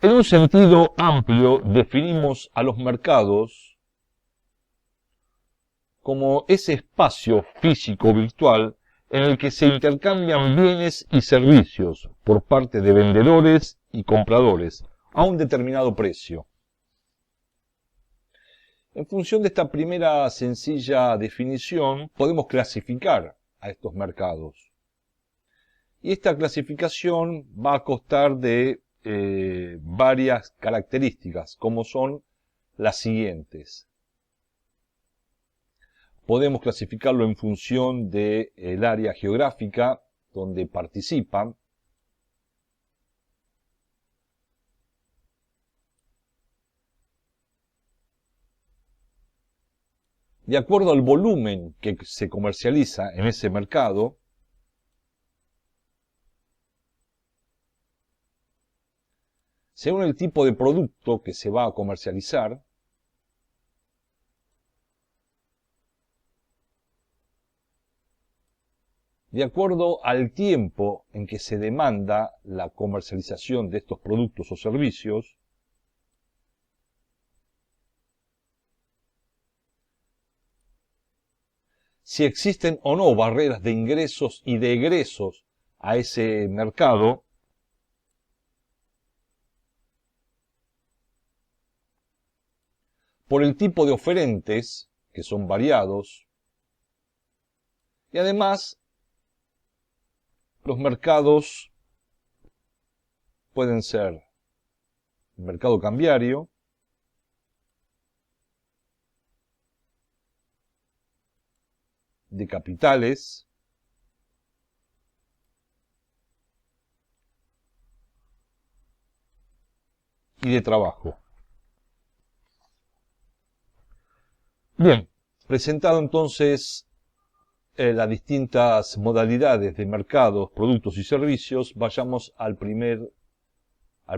En un sentido amplio, definimos a los mercados como ese espacio físico virtual en el que se intercambian bienes y servicios por parte de vendedores y compradores a un determinado precio. En función de esta primera sencilla definición, podemos clasificar a estos mercados. Y esta clasificación va a constar de varias características, como son las siguientes. Podemos clasificarlo en función del área geográfica donde participan. De acuerdo al volumen que se comercializa en ese mercado, según el tipo de producto que se va a comercializar, de acuerdo al tiempo en que se demanda la comercialización de estos productos o servicios, si existen o no barreras de ingresos y de egresos a ese mercado, por el tipo de oferentes, que son variados, y además los mercados pueden ser el mercado cambiario, de capitales, y de trabajo. Bien, presentado entonces las distintas modalidades de mercados, productos y servicios, vayamos a la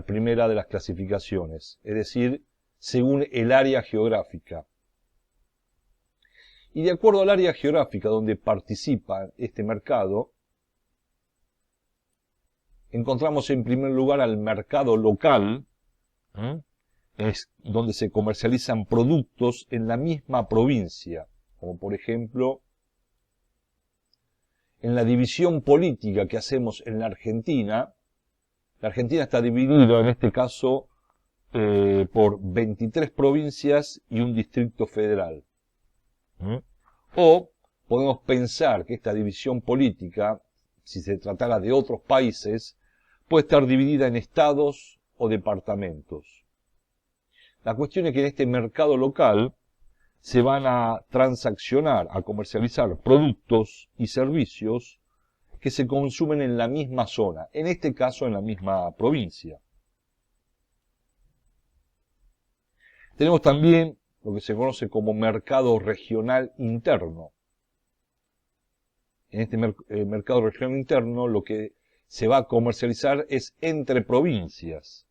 primera de las clasificaciones, es decir, según el área geográfica. Y de acuerdo al área geográfica donde participa este mercado, encontramos en primer lugar al mercado local, es donde se comercializan productos en la misma provincia, como por ejemplo en la división política que hacemos en la Argentina está dividida en este caso por 23 provincias y un distrito federal. O podemos pensar que esta división política, si se tratara de otros países, puede estar dividida en estados o departamentos. La cuestión es que en este mercado local se van a transaccionar, a comercializar productos y servicios que se consumen en la misma zona, en este caso en la misma provincia. Tenemos también lo que se conoce como mercado regional interno. En este mercado regional interno lo que se va a comercializar es entre provincias.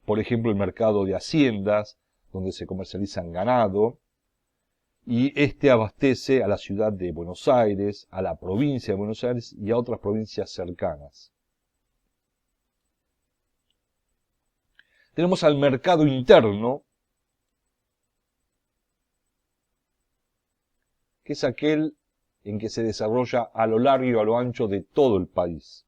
Por ejemplo, el mercado de haciendas, donde se comercializan ganado, y este abastece a la ciudad de Buenos Aires, a la provincia de Buenos Aires y a otras provincias cercanas. Tenemos al mercado interno, que es aquel en que se desarrolla a lo largo y a lo ancho de todo el país.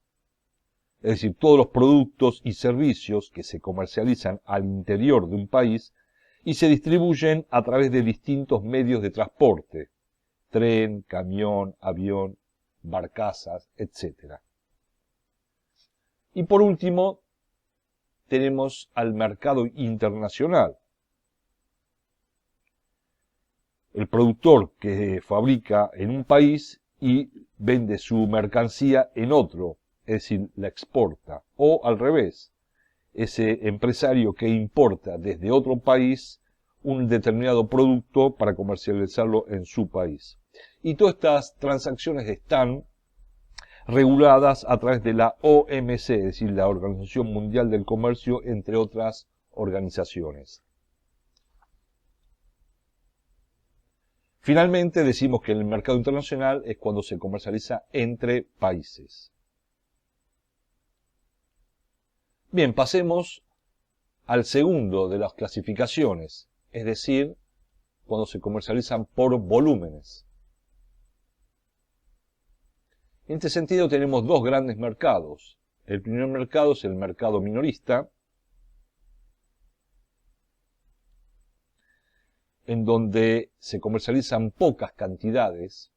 Es decir, todos los productos y servicios que se comercializan al interior de un país y se distribuyen a través de distintos medios de transporte, tren, camión, avión, barcazas, etc. Y por último, tenemos al mercado internacional. El productor que fabrica en un país y vende su mercancía en otro, es decir, la exporta. O al revés, ese empresario que importa desde otro país un determinado producto para comercializarlo en su país. Y todas estas transacciones están reguladas a través de la OMC, es decir, la Organización Mundial del Comercio, entre otras organizaciones. Finalmente, decimos que el mercado internacional es cuando se comercializa entre países. Bien, pasemos al segundo de las clasificaciones, es decir, cuando se comercializan por volúmenes. En este sentido tenemos dos grandes mercados. El primer mercado es el mercado minorista, en donde se comercializan pocas cantidades,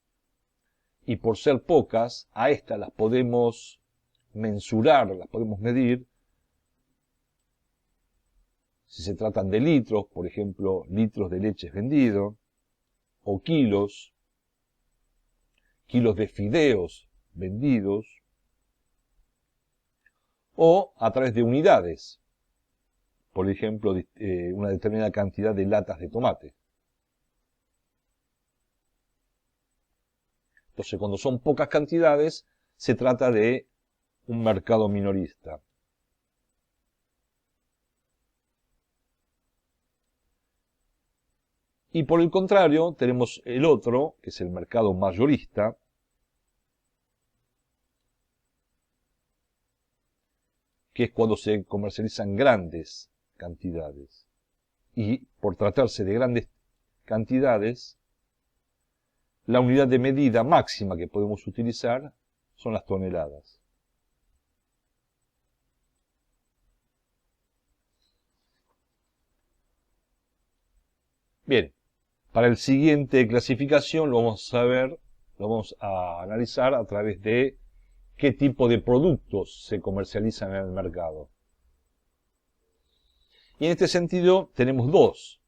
y por ser pocas, a estas las podemos mensurar, las podemos medir, si se tratan de litros, por ejemplo, litros de leche vendido, o kilos de fideos vendidos, o a través de unidades, por ejemplo, una determinada cantidad de latas de tomate. Entonces, cuando son pocas cantidades, se trata de un mercado minorista. Y por el contrario, tenemos el otro, que es el mercado mayorista, que es cuando se comercializan grandes cantidades. Y por tratarse de grandes cantidades, la unidad de medida máxima que podemos utilizar son las toneladas. Bien, para el siguiente clasificación lo vamos a analizar a través de qué tipo de productos se comercializan en el mercado. Y en este sentido tenemos dos.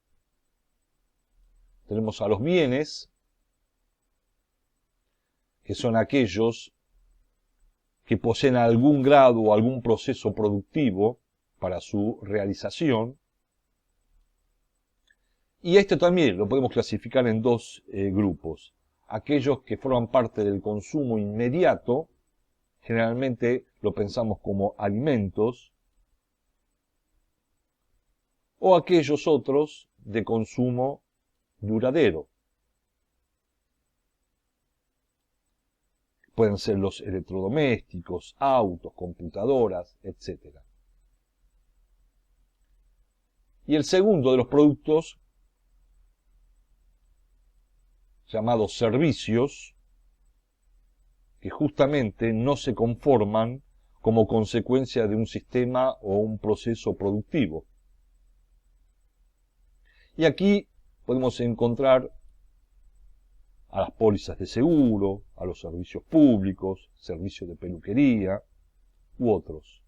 Tenemos a los bienes, que son aquellos que poseen algún grado o algún proceso productivo para su realización. Y esto también lo podemos clasificar en dos grupos. Aquellos que forman parte del consumo inmediato, generalmente lo pensamos como alimentos, o aquellos otros de consumo duradero. Pueden ser los electrodomésticos, autos, computadoras, etc. Y el segundo de los productos, llamados servicios, que justamente no se conforman como consecuencia de un sistema o un proceso productivo. Y aquí podemos encontrar a las pólizas de seguro, a los servicios públicos, servicios de peluquería u otros.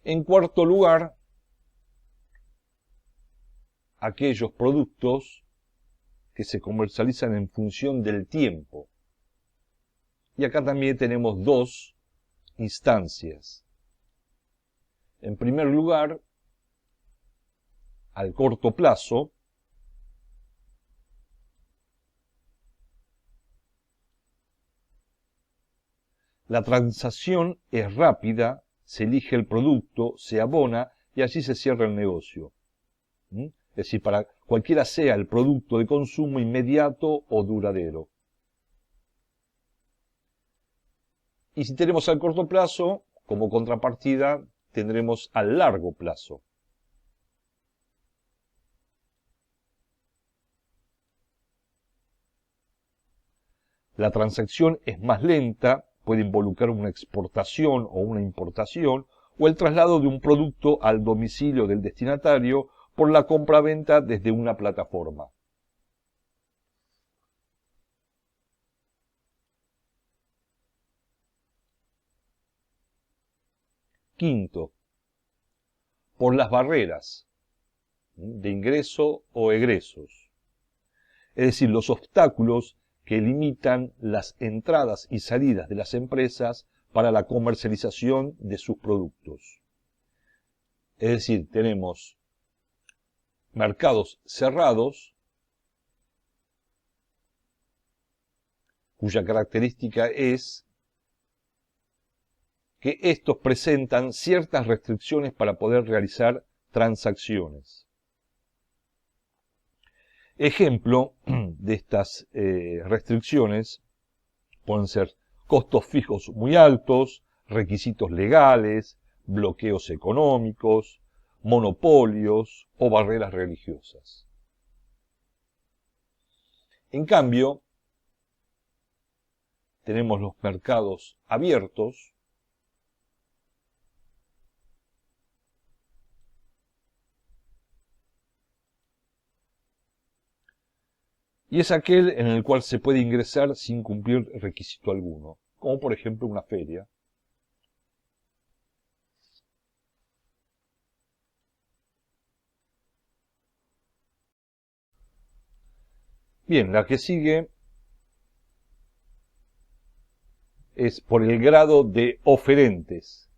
En cuarto lugar, aquellos productos que se comercializan en función del tiempo. Y acá también tenemos dos instancias. En primer lugar, al corto plazo, la transacción es rápida, se elige el producto, se abona y allí se cierra el negocio. Es decir, para cualquiera sea el producto de consumo inmediato o duradero. Y si tenemos al corto plazo, como contrapartida, tendremos al largo plazo. La transacción es más lenta, puede involucrar una exportación o una importación, o el traslado de un producto al domicilio del destinatario por la compraventa desde una plataforma. Quinto, por las barreras de ingreso o egresos, es decir, los obstáculos que limitan las entradas y salidas de las empresas para la comercialización de sus productos. Es decir, tenemos mercados cerrados, cuya característica es que estos presentan ciertas restricciones para poder realizar transacciones. Ejemplo de estas restricciones pueden ser costos fijos muy altos, requisitos legales, bloqueos económicos, monopolios o barreras religiosas. En cambio, tenemos los mercados abiertos, y es aquel en el cual se puede ingresar sin cumplir requisito alguno, como por ejemplo una feria. Bien, la que sigue es por el grado de oferentes.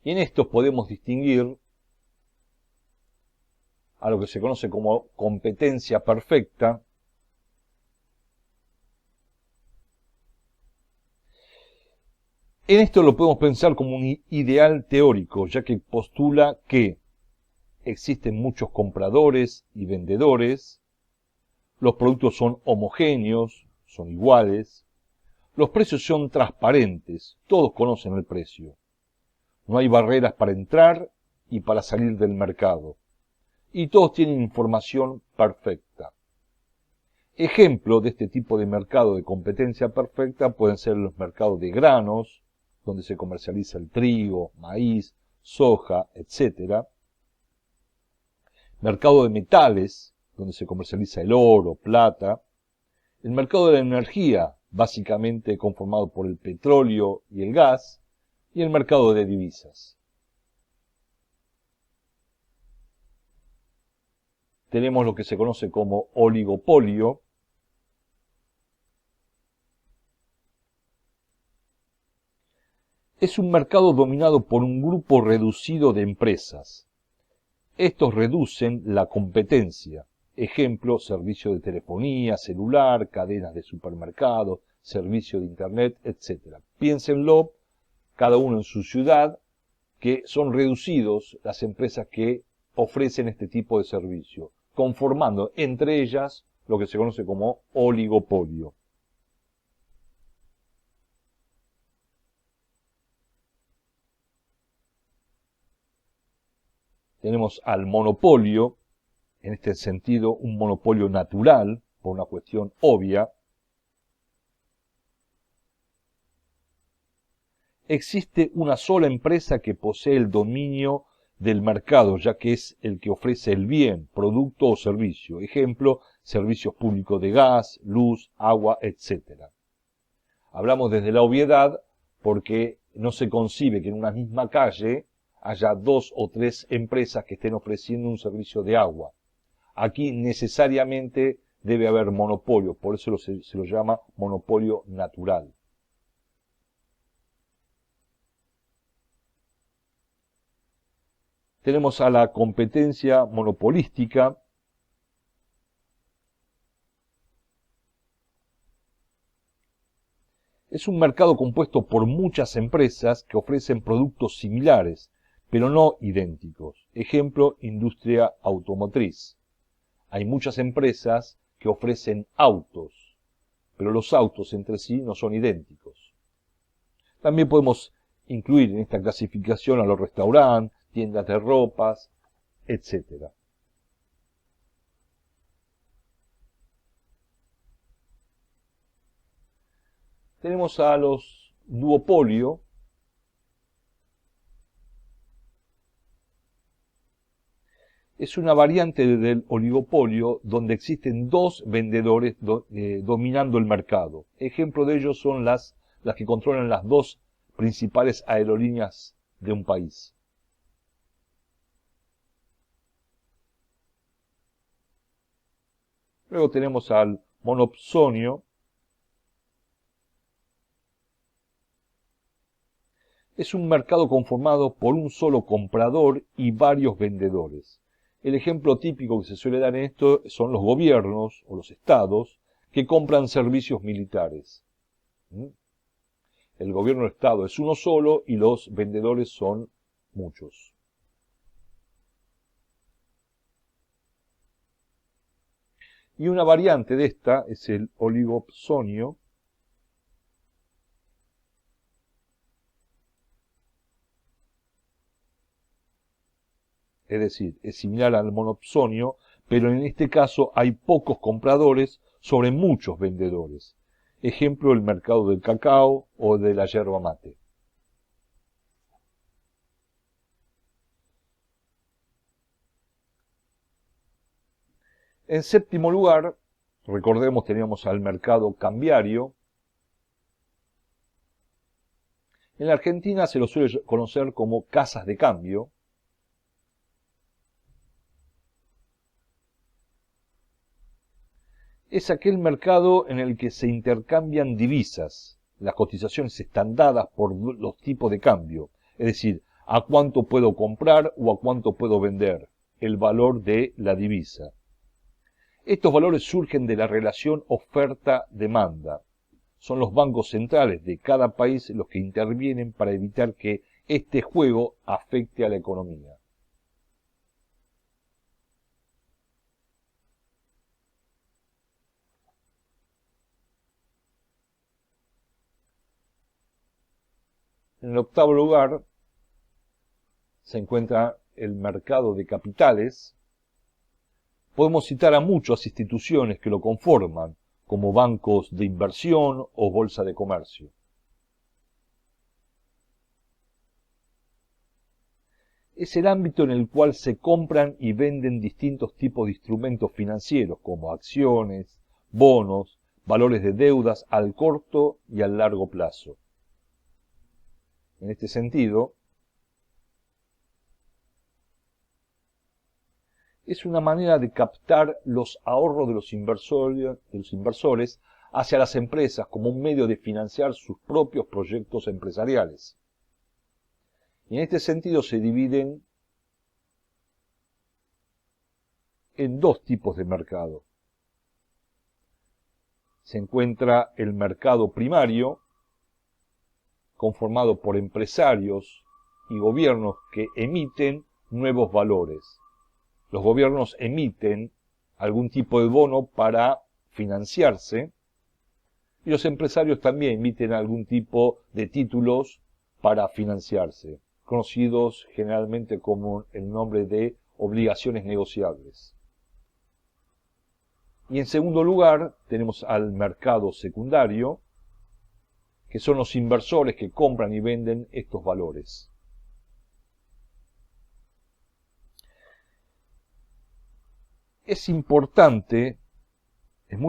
Y en estos podemos distinguir a lo que se conoce como competencia perfecta, en esto lo podemos pensar como un ideal teórico, ya que postula que existen muchos compradores y vendedores, los productos son homogéneos, son iguales, los precios son transparentes, todos conocen el precio, no hay barreras para entrar y para salir del mercado, y todos tienen información perfecta. Ejemplo de este tipo de mercado de competencia perfecta pueden ser los mercados de granos, donde se comercializa el trigo, maíz, soja, etc. Mercado de metales, donde se comercializa el oro, plata. El mercado de la energía, básicamente conformado por el petróleo y el gas. Y el mercado de divisas. Tenemos lo que se conoce como oligopolio. Es un mercado dominado por un grupo reducido de empresas. Estos reducen la competencia. Ejemplo, servicio de telefonía, celular, cadenas de supermercados, servicio de internet, etc. Piénsenlo, cada uno en su ciudad, que son reducidos las empresas que ofrecen este tipo de servicio, conformando entre ellas lo que se conoce como oligopolio. Tenemos al monopolio, en este sentido un monopolio natural, por una cuestión obvia. Existe una sola empresa que posee el dominio del mercado, ya que es el que ofrece el bien, producto o servicio. Ejemplo, servicios públicos de gas, luz, agua, etc. Hablamos desde la obviedad porque no se concibe que en una misma calle haya 2 o 3 empresas que estén ofreciendo un servicio de agua. Aquí necesariamente debe haber monopolio, por eso se lo llama monopolio natural. Tenemos a la competencia monopolística. Es un mercado compuesto por muchas empresas que ofrecen productos similares, pero no idénticos. Ejemplo, industria automotriz. Hay muchas empresas que ofrecen autos, pero los autos entre sí no son idénticos. También podemos incluir en esta clasificación a los restaurantes, tiendas de ropas, etc. Tenemos a los duopolio. Es una variante del oligopolio donde existen 2 vendedores dominando el mercado. Ejemplo de ellos son las que controlan las 2 principales aerolíneas de un país. Luego tenemos al monopsonio. Es un mercado conformado por un solo comprador y varios vendedores. El ejemplo típico que se suele dar en esto son los gobiernos o los estados que compran servicios militares. El gobierno del estado es uno solo y los vendedores son muchos. Y una variante de esta es el oligopsonio. es decir, es similar al monopsonio, pero en este caso hay pocos compradores sobre muchos vendedores. Ejemplo, el mercado del cacao o de la yerba mate. En séptimo lugar, recordemos, teníamos al mercado cambiario. En la Argentina se lo suele conocer como casas de cambio. Es aquel mercado en el que se intercambian divisas. Las cotizaciones están dadas por los tipos de cambio, es decir, a cuánto puedo comprar o a cuánto puedo vender, el valor de la divisa. Estos valores surgen de la relación oferta-demanda. Son los bancos centrales de cada país los que intervienen para evitar que este juego afecte a la economía. En el octavo lugar se encuentra el mercado de capitales. Podemos citar a muchas instituciones que lo conforman, como bancos de inversión o bolsa de comercio. Es el ámbito en el cual se compran y venden distintos tipos de instrumentos financieros, como acciones, bonos, valores de deudas al corto y al largo plazo. En este sentido, es una manera de captar los ahorros de los inversores hacia las empresas como un medio de financiar sus propios proyectos empresariales. Y en este sentido se dividen en dos tipos de mercado. Se encuentra el mercado primario, conformado por empresarios y gobiernos que emiten nuevos valores. Los gobiernos emiten algún tipo de bono para financiarse y los empresarios también emiten algún tipo de títulos para financiarse, conocidos generalmente como el nombre de obligaciones negociables. Y en segundo lugar tenemos al mercado secundario, que son los inversores que compran y venden estos valores. Es muy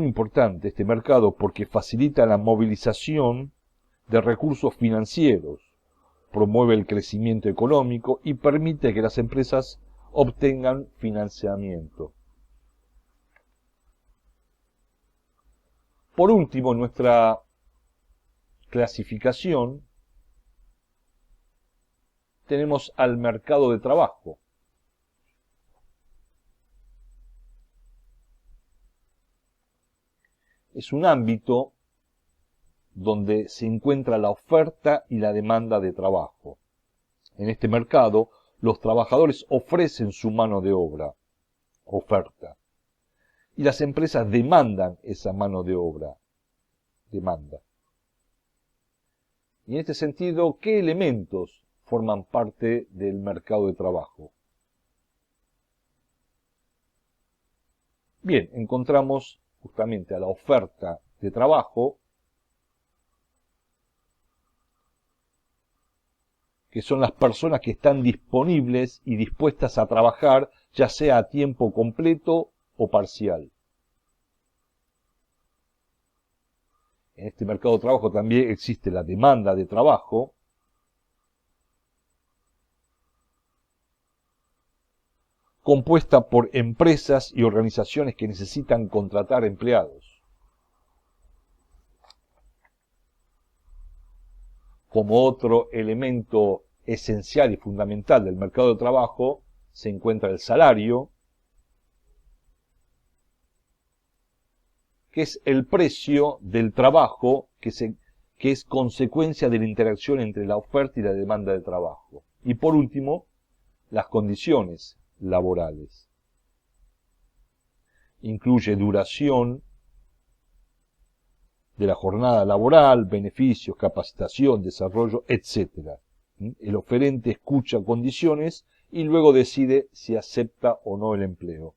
importante este mercado porque facilita la movilización de recursos financieros, promueve el crecimiento económico y permite que las empresas obtengan financiamiento. Por último, en nuestra clasificación tenemos al mercado de trabajo. Es un ámbito donde se encuentra la oferta y la demanda de trabajo. En este mercado, los trabajadores ofrecen su mano de obra, oferta, y las empresas demandan esa mano de obra, demanda. Y en este sentido, ¿qué elementos forman parte del mercado de trabajo? Bien, encontramos justamente a la oferta de trabajo, que son las personas que están disponibles y dispuestas a trabajar, ya sea a tiempo completo o parcial. En este mercado de trabajo también existe la demanda de trabajo, compuesta por empresas y organizaciones que necesitan contratar empleados. Como otro elemento esencial y fundamental del mercado de trabajo se encuentra el salario, que es el precio del trabajo que es consecuencia de la interacción entre la oferta y la demanda de trabajo. Y por último, las condiciones laborales. Incluye duración de la jornada laboral, beneficios, capacitación, desarrollo, etc. El oferente escucha condiciones y luego decide si acepta o no el empleo.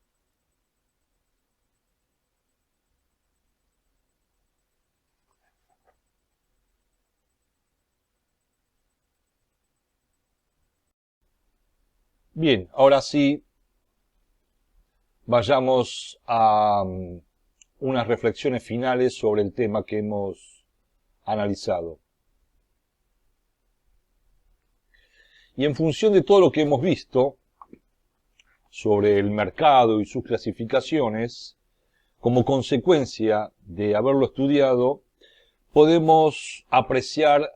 Bien, ahora sí, vayamos a unas reflexiones finales sobre el tema que hemos analizado. Y en función de todo lo que hemos visto sobre el mercado y sus clasificaciones, como consecuencia de haberlo estudiado, podemos apreciar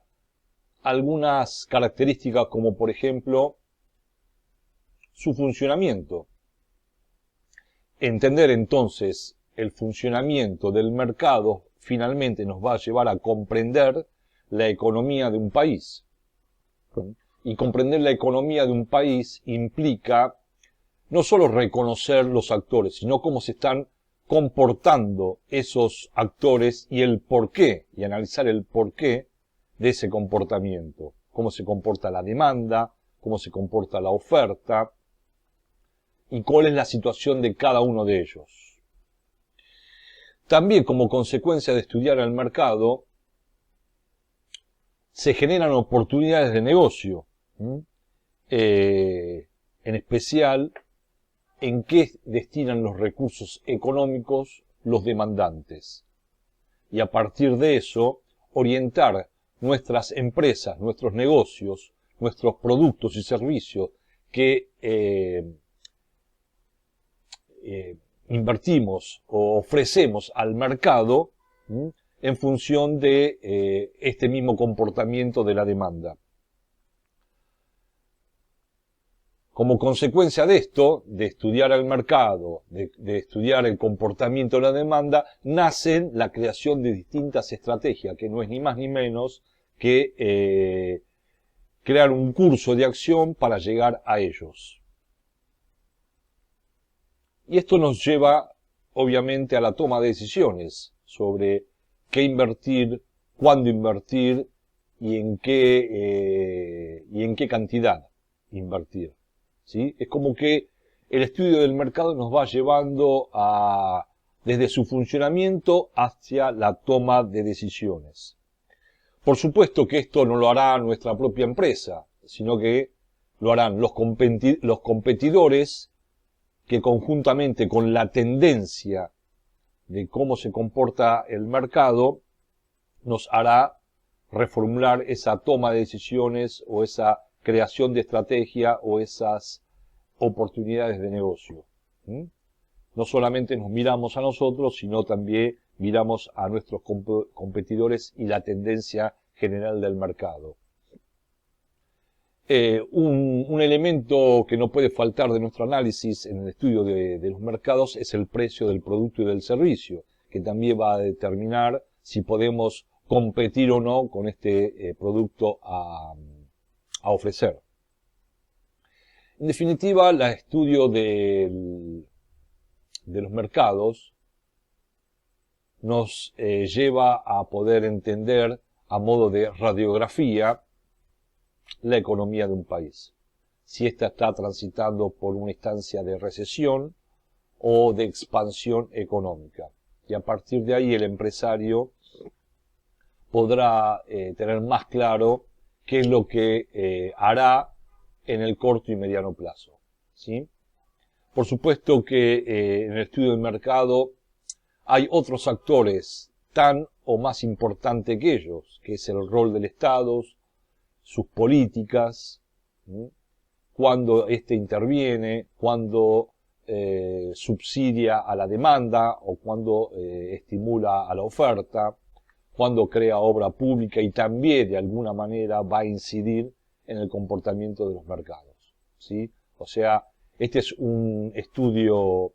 algunas características como por ejemplo su funcionamiento. Entender entonces el funcionamiento del mercado finalmente nos va a llevar a comprender la economía de un país. Y comprender la economía de un país implica no solo reconocer los actores, sino cómo se están comportando esos actores y el porqué, y analizar el porqué de ese comportamiento. Cómo se comporta la demanda, cómo se comporta la oferta, y cuál es la situación de cada uno de ellos. También como consecuencia de estudiar el mercado, se generan oportunidades de negocio, en especial en qué destinan los recursos económicos los demandantes. Y a partir de eso, orientar nuestras empresas, nuestros negocios, nuestros productos y servicios que invertimos o ofrecemos al mercado en función de este mismo comportamiento de la demanda. Como consecuencia de esto, de estudiar el mercado, de estudiar el comportamiento de la demanda, nace la creación de distintas estrategias, que no es ni más ni menos que crear un curso de acción para llegar a ellos. Y esto nos lleva, obviamente, a la toma de decisiones sobre qué invertir, cuándo invertir y en qué cantidad invertir. ¿Sí? Es como que el estudio del mercado nos va llevando desde su funcionamiento hacia la toma de decisiones. Por supuesto que esto no lo hará nuestra propia empresa, sino que lo harán los competidores que conjuntamente con la tendencia de cómo se comporta el mercado nos hará reformular esa toma de decisiones o esa creación de estrategia o esas oportunidades de negocio. No solamente nos miramos a nosotros, sino también miramos a nuestros competidores y la tendencia general del mercado. Un elemento que no puede faltar de nuestro análisis en el estudio de los mercados es el precio del producto y del servicio, que también va a determinar si podemos competir o no con este producto a ofrecer. En definitiva, el estudio de los mercados nos lleva a poder entender a modo de radiografía la economía de un país. Si ésta está transitando por una instancia de recesión o de expansión económica. Y a partir de ahí el empresario podrá tener más claro qué es lo que hará en el corto y mediano plazo. ¿Sí? Por supuesto que en el estudio del mercado hay otros actores tan o más importantes que ellos, que es el rol del Estado, sus políticas, cuando éste interviene, cuando subsidia a la demanda o cuando estimula a la oferta, cuando crea obra pública y también de alguna manera va a incidir en el comportamiento de los mercados. ¿Sí? O sea, este es un estudio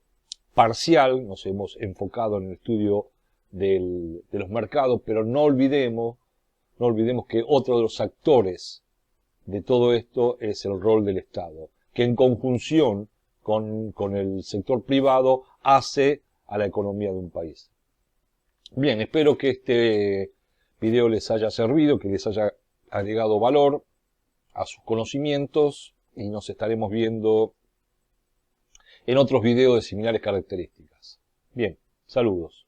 parcial, nos hemos enfocado en el estudio de los mercados, pero no olvidemos que otro de los actores de todo esto es el rol del Estado, que en conjunción con el sector privado hace a la economía de un país. Bien, espero que este video les haya servido, que les haya agregado valor a sus conocimientos y nos estaremos viendo en otros videos de similares características. Bien, saludos.